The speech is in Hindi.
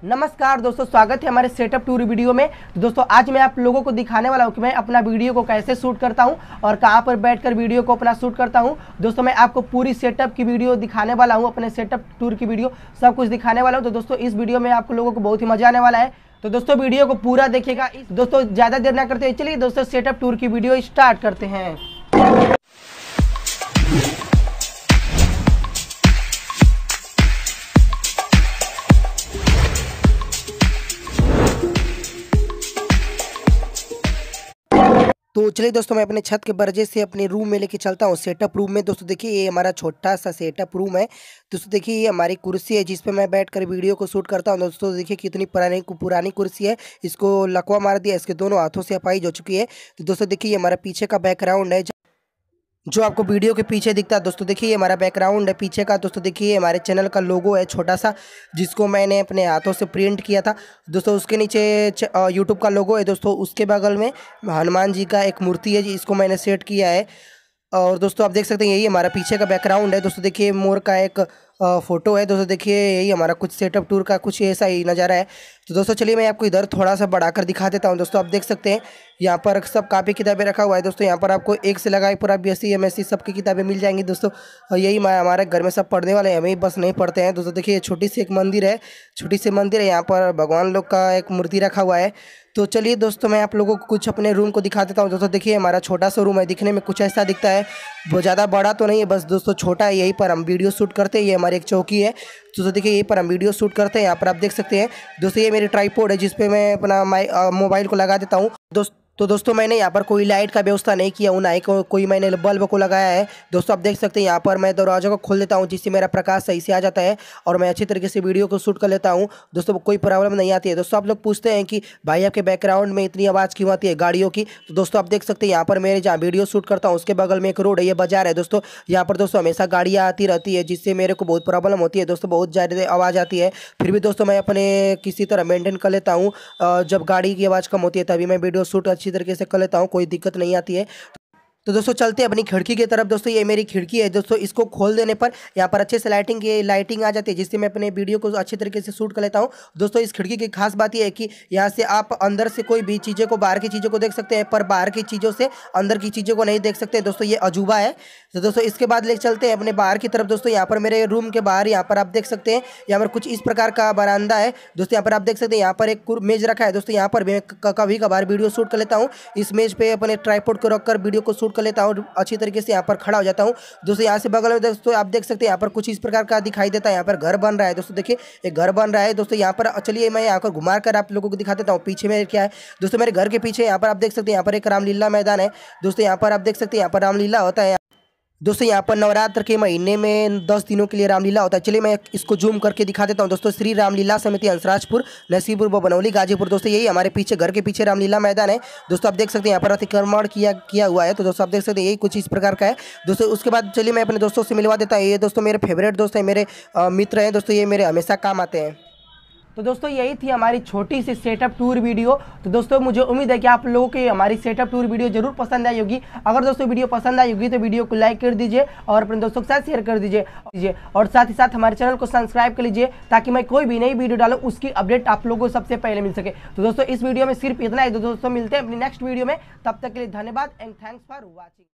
नमस्कार दोस्तों, स्वागत है हमारे सेटअप टूर वीडियो में। तो दोस्तों आज मैं आप लोगों को दिखाने वाला हूं कि मैं अपना वीडियो को कैसे शूट करता हूं और कहां पर बैठकर वीडियो को अपना शूट करता हूं। दोस्तों मैं आपको पूरी सेटअप की वीडियो दिखाने वाला हूं, अपने सेटअप टूर की वीडियो सब कुछ दिखाने वाला हूं। तो दोस्तों इस वीडियो में आप लोगों को बहुत ही मजा आने वाला है, तो दोस्तों वीडियो को पूरा देखिएगा। दोस्तों ज़्यादा देर ना करते हुए चलिए दोस्तों सेटअप टूर की वीडियो स्टार्ट करते हैं। तो चलिए दोस्तों मैं अपने छत के बरजे से अपने रूम में लेके चलता हूँ, सेटअप रूम में। दोस्तों देखिए ये हमारा छोटा सा सेटअप रूम है। दोस्तों देखिए ये हमारी कुर्सी है जिस पे मैं बैठकर वीडियो को शूट करता हूँ। दोस्तों देखिए कितनी पुरानी कुर्सी है, इसको लकवा मार दिया, इसके दोनों हाथों से अपाई हो चुकी है। तो दोस्तों देखिए ये हमारा पीछे का बैकग्राउंड है जो आपको वीडियो के पीछे दिखता है। दोस्तों देखिए ये हमारा बैकग्राउंड है पीछे का। दोस्तों देखिए हमारे चैनल का लोगो है छोटा सा, जिसको मैंने अपने हाथों से प्रिंट किया था। दोस्तों उसके नीचे यूट्यूब का लोगो है। दोस्तों उसके बगल में हनुमान जी का एक मूर्ति है, इसको मैंने सेट किया है। और दोस्तों आप देख सकते हैं यही हमारा पीछे का बैकग्राउंड है। दोस्तों देखिए मोर का एक फ़ोटो है। दोस्तों देखिए यही हमारा कुछ सेटअप टूर का कुछ ऐसा ही नज़ारा है। तो दोस्तों चलिए मैं आपको इधर थोड़ा सा बढ़ाकर दिखा देता हूँ। दोस्तों आप देख सकते हैं यहाँ पर सब कापी किताबें रखा हुआ है। दोस्तों यहाँ पर आपको एक से लगाए पूरा BSc MSc सबकी किताबें मिल जाएंगी। दोस्तों यही हमारे घर में सब पढ़ने वाले हैं, हमें बस नहीं पढ़ते हैं। दोस्तों देखिए छोटी सी एक मंदिर है, छोटी सी मंदिर है, यहाँ पर भगवान लोग का एक मूर्ति रखा हुआ है। तो चलिए दोस्तों मैं आप लोगों को कुछ अपने रूम को दिखा देता हूँ। दोस्तों देखिए हमारा छोटा सा रूम है, दिखने में कुछ ऐसा दिखता है, वो ज़्यादा बड़ा तो नहीं है, बस दोस्तों छोटा है। यहीं पर हम वीडियो शूट करते हैं, ये हमारी एक चौकी है। दोस्तों देखिए यहीं पर हम वीडियो शूट करते हैं, यहाँ पर आप देख सकते हैं। दोस्तों ये मेरी ट्राइपॉड है जिस पे मैं अपना मोबाइल को लगा देता हूँ। दोस्तों मैंने यहाँ पर कोई लाइट का व्यवस्था नहीं किया हूँ, ना ही कोई मैंने बल्ब को लगाया है। दोस्तों आप देख सकते हैं यहाँ पर मैं दरवाजा को खोल देता हूँ जिससे मेरा प्रकाश सही से आ जाता है और मैं अच्छी तरीके से वीडियो को शूट कर लेता हूँ। दोस्तों कोई प्रॉब्लम नहीं आती है। दोस्तों आप लोग पूछते हैं कि भाई आपके बैकग्राउंड में इतनी आवाज़ क्यों आती है गाड़ियों की। तो दोस्तों आप देख सकते हैं यहाँ पर मेरे जहाँ वीडियो शूट करता हूँ उसके बगल में एक रोड है, ये बाजार है। दोस्तों यहाँ पर दोस्तों हमेशा गाड़ियाँ आती रहती है जिससे मेरे को बहुत प्रॉब्लम होती है। दोस्तों बहुत ज़्यादा आवाज़ आती है, फिर भी दोस्तों मैं अपने किसी तरह मेंटेन कर लेता हूँ। जब गाड़ी की आवाज़ कम होती है तभी मैं वीडियो शूट अच्छी तरीके से कर लेता हूँ, कोई दिक्कत नहीं आती है। तो दोस्तों चलते हैं अपनी खिड़की की तरफ। दोस्तों ये मेरी खिड़की है। दोस्तों इसको खोल देने पर यहाँ पर अच्छे से लाइटिंग आ जाती है जिससे मैं अपने वीडियो को अच्छे तरीके से शूट कर लेता हूँ। दोस्तों इस खिड़की की खास बात यह है कि यहाँ से आप अंदर से कोई भी चीज़ें को, बाहर की चीज़ों को देख सकते हैं, पर बाहर की चीज़ों से अंदर की चीज़ों को नहीं देख सकते। दोस्तों ये अजूबा है। तो दोस्तों इसके बाद ले चलते हैं अपने बाहर की तरफ। दोस्तों यहाँ पर मेरे रूम के बाहर यहाँ पर आप देख सकते हैं, यहाँ पर कुछ इस प्रकार का बरामदा है। दोस्तों यहाँ पर आप देख सकते हैं यहाँ पर एक मेज रखा है। दोस्तों यहाँ पर मैं कभी कभार वीडियो शूट कर लेता हूँ, इस मेज पे अपने ट्राइपॉड को रखकर वीडियो को शूट कर लेता हूँ, अच्छी तरीके से यहाँ पर खड़ा हो जाता हूँ। दोस्तों यहाँ से बगल में दोस्तों आप देख सकते हैं यहाँ पर कुछ इस प्रकार का दिखाई देता है, यहाँ पर घर बन रहा है। दोस्तों देखिए एक घर बन रहा है। दोस्तों यहाँ पर चलिए मैं यहाँ पर घुमा कर आप लोगों को दिखा देता हूँ पीछे में क्या है। दोस्तों मेरे घर के पीछे यहाँ पर आप देख सकते हैं यहाँ पर एक रामलीला मैदान है। दोस्तों यहाँ पर आप देख सकते हैं यहाँ पर रामलीला होता है। दोस्तों यहाँ पर नवरात्र के महीने में 10 दिनों के लिए रामलीला होता है। चलिए मैं इसको जूम करके दिखा देता हूँ। दोस्तों श्री रामलीला समिति हंसराजपुर, नसीबपुर, बनौली, गाजीपुर। दोस्तों यही हमारे पीछे घर के पीछे रामलीला मैदान है। दोस्तों आप देख सकते हैं यहाँ पर अतिक्रमण किया हुआ है। तो दोस्तों आप देख सकते हैं यही कुछ इस प्रकार का है। दोस्तों उसके बाद चलिए मैं अपने दोस्तों से मिलवा देता हूँ। ये दोस्तों मेरे फेवरेट दोस्त हैं, मेरे मित्र हैं। दोस्तों ये मेरे हमेशा काम आते हैं। तो दोस्तों यही थी हमारी छोटी सी सेटअप टूर वीडियो। तो दोस्तों मुझे उम्मीद है कि आप लोगों को हमारी सेटअप टूर वीडियो जरूर पसंद आई होगी। अगर दोस्तों वीडियो पसंद आई होगी तो वीडियो को लाइक कर दीजिए और अपने दोस्तों के साथ शेयर कर दीजिए और साथ ही साथ हमारे चैनल को सब्सक्राइब कर लीजिए ताकि मैं कोई भी नई वीडियो डालूं उसकी अपडेट आप लोगों को सबसे पहले मिल सके। तो दोस्तों इस वीडियो में सिर्फ इतना ही। दोस्तों मिलते हैं अपनी नेक्स्ट वीडियो में, तब तक के लिए धन्यवाद एंड थैंक्स फॉर वॉचिंग।